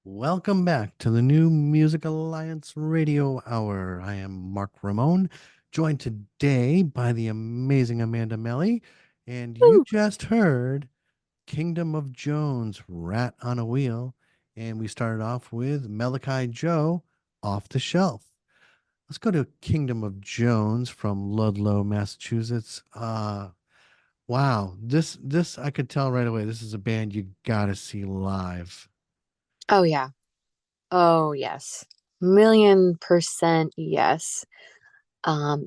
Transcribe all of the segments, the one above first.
Welcome back to the New Music Alliance Radio Hour. I am Mark Ramone, joined today by the amazing Amanda Meli, and you Woo. just heard Kingdom of Jones, Rat on a Wheel, and we started off with Melekai Joe, Off the Shelf. Let's go to Kingdom of Jones from Ludlow, Massachusetts. Wow, this I could tell right away. This is a band you gotta see live. Oh yeah. Oh yes. Million% yes.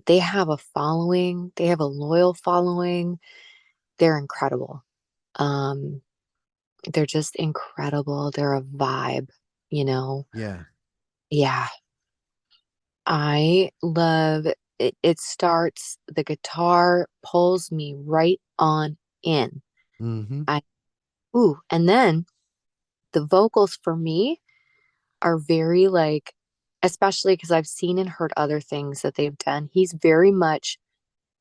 They have a following. They have a loyal following. They're incredible. Um, they're just incredible. They're a vibe, you know. Yeah. Yeah. I love it. It starts, the guitar pulls me right on in. Mm-hmm. I and then the vocals for me are very like, especially because I've seen and heard other things that they've done. He's very much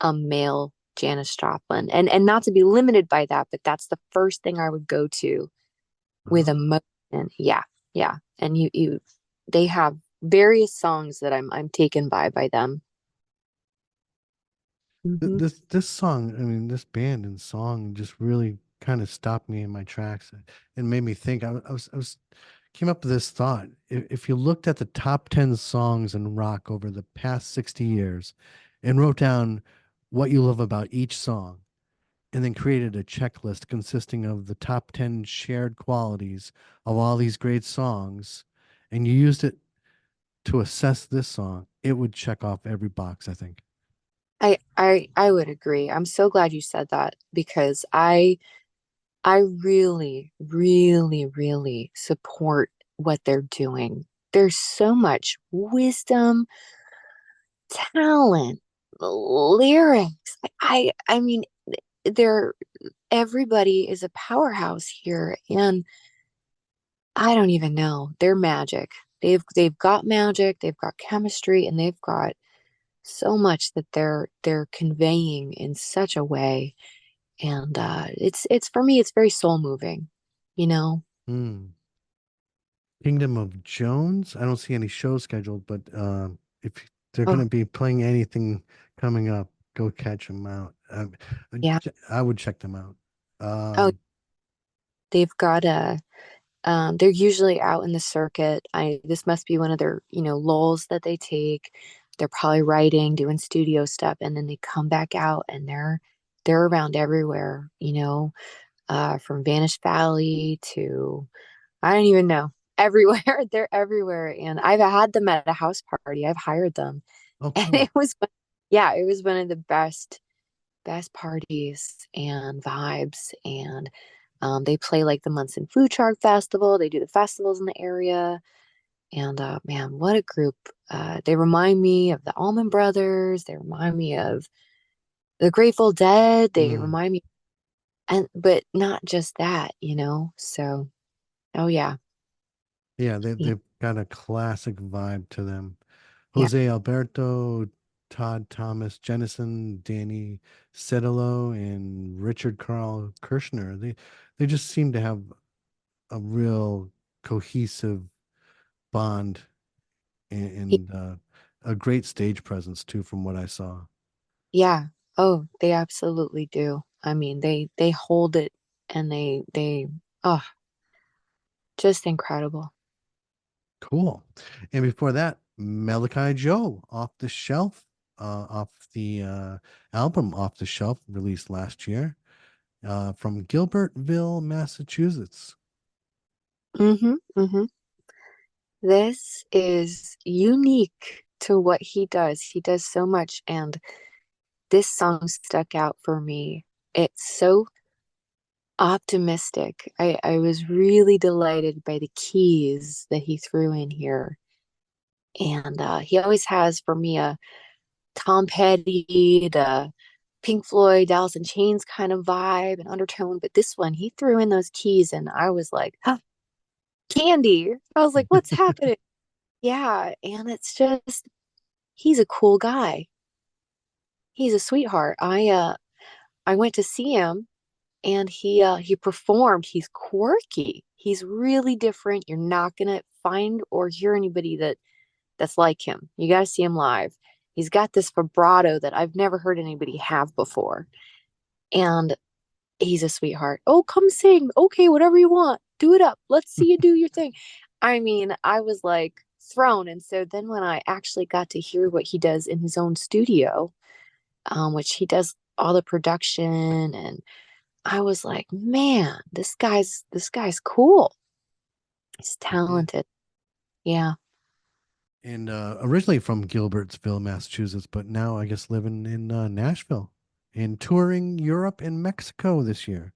a male Janis Joplin, and not to be limited by that, but that's the first thing I would go to with Uh-huh. emotion. Yeah, yeah, and they have various songs that I'm taken by them. Hmm. This song, I mean, this band and song just really kind of stopped me in my tracks and made me think. I was came up with this thought. If you looked at the top 10 songs in rock over the past 60 years and wrote down what you love about each song, and then created a checklist consisting of the top 10 shared qualities of all these great songs, and you used it to assess this song, it would check off every box, I think. I would agree. I'm so glad you said that because I really, really, really support what they're doing. There's so much wisdom, talent, lyrics. I mean, they're everybody is a powerhouse here, and I don't even know. They're magic. They've got magic, they've got chemistry, and they've got so much that they're conveying in such a way. And it's for me, it's very soul moving, you know? Hmm. Kingdom of Jones. I don't see any shows scheduled, but if they're going Oh, to be playing anything coming up, go catch them out. yeah. I would check them out. Oh, Um, they've got a they're usually out in the circuit. I This must be one of their, lulls that they take. They're probably writing, doing studio stuff, and then they come back out and they're around everywhere, from Vanish Valley to I don't even know. Everywhere. They're everywhere. And I've had them at a house party. I've hired them. oh, And cool. yeah, it was one of the best parties and vibes. And they play like the Munson Food Truck Festival. They do the festivals in the area. And man, what a group. They remind me of the Allman Brothers. They remind me of the Grateful Dead. They Mm. remind me, but not just that, So, oh yeah. Yeah, Yeah. they've got a classic vibe to them. Yeah. Jose Alberto, Todd Thomas Jennison, Danny Sedilo, and Richard Carl Kirshner. They just seem to have a real cohesive bond and a great stage presence too, from what I saw. Yeah. Oh, they absolutely do. I mean, they hold it and they oh, just incredible. Cool. And before that, Melekai Joe, Off the Shelf, off the album Off the Shelf, released last year, from Gilbertville, Massachusetts. Mm-hmm. Mm-hmm. This is unique to what he does. He does so much, and this song stuck out for me. It's so optimistic. I was really delighted by the keys that he threw in here. And he always has for me a Tom Petty, the Pink Floyd, Alice in Chains kind of vibe and undertone. But this one, he threw in those keys, and I was like, huh, candy. I was like, what's happening? Yeah. And it's just, he's a cool guy. He's a sweetheart. I went to see him and he performed. He's quirky. He's really different. You're not gonna find or hear anybody that's like him. You got to see him live. He's got this vibrato that I've never heard anybody have before, and he's a sweetheart. Oh, come sing. Okay, whatever you want. Do it up. Let's see you do your thing. I mean, I was like thrown. And so then when I actually got to hear what he does in his own studio, which he does all the production, and I was like, man, this guy's cool. He's Yeah. talented. Yeah. And originally from Gilbertsville, Massachusetts, but now I guess living in Nashville and touring Europe and Mexico this year.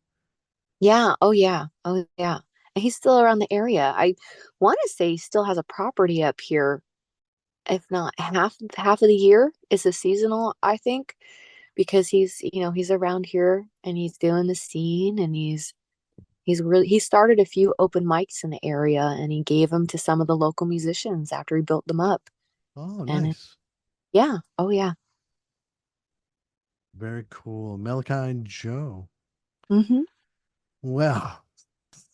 Yeah. Oh yeah. Oh yeah. And he's still around the area. I want to say he still has a property up here. If not half of the year is a seasonal, I think, because he's around here and he's doing the scene, and he started a few open mics in the area, and he gave them to some of the local musicians after he built them up. Oh, And nice. yeah. Oh yeah. Very cool. Melekai Joe. Mm-hmm. Well,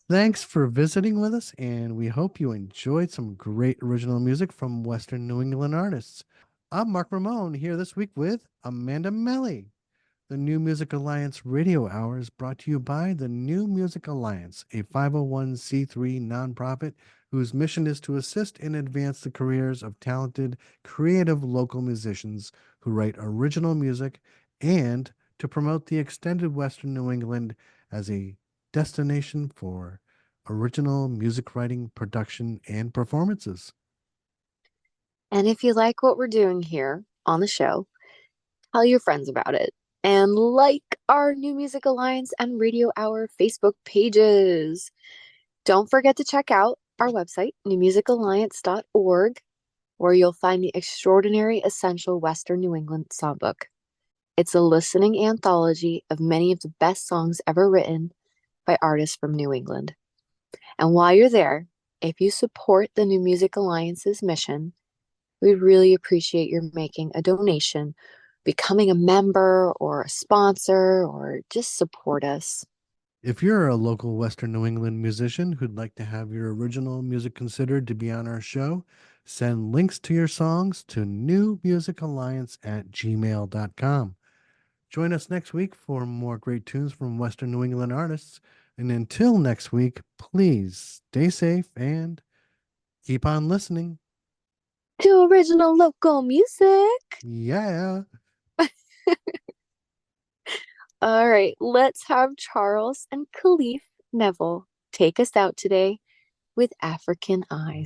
thanks for visiting with us, and we hope you enjoyed some great original music from Western New England artists. I'm Mark Ramone here this week with Amanda Meli. The New Music Alliance Radio Hour is brought to you by the New Music Alliance, a 501c3 nonprofit whose mission is to assist and advance the careers of talented, creative local musicians who write original music and to promote the extended Western New England as a destination for original music writing, production, and performances. And if you like what we're doing here on the show, tell your friends about it. And like our New Music Alliance and Radio Hour Facebook pages. Don't forget to check out our website, newmusicalliance.org, where you'll find the extraordinary Essential Western New England Songbook. It's a listening anthology of many of the best songs ever written by artists from New England. And while you're there, if you support the New Music Alliance's mission, we really appreciate your making a donation, becoming a member or a sponsor, or just support us. If you're a local Western New England musician who'd like to have your original music considered to be on our show, send links to your songs to newmusicalliance@gmail.com. Join us next week for more great tunes from Western New England artists. And until next week, please stay safe and keep on listening. To original local music. Yeah. All right, let's have Charles and Khalif Neville take us out today with African Eyes.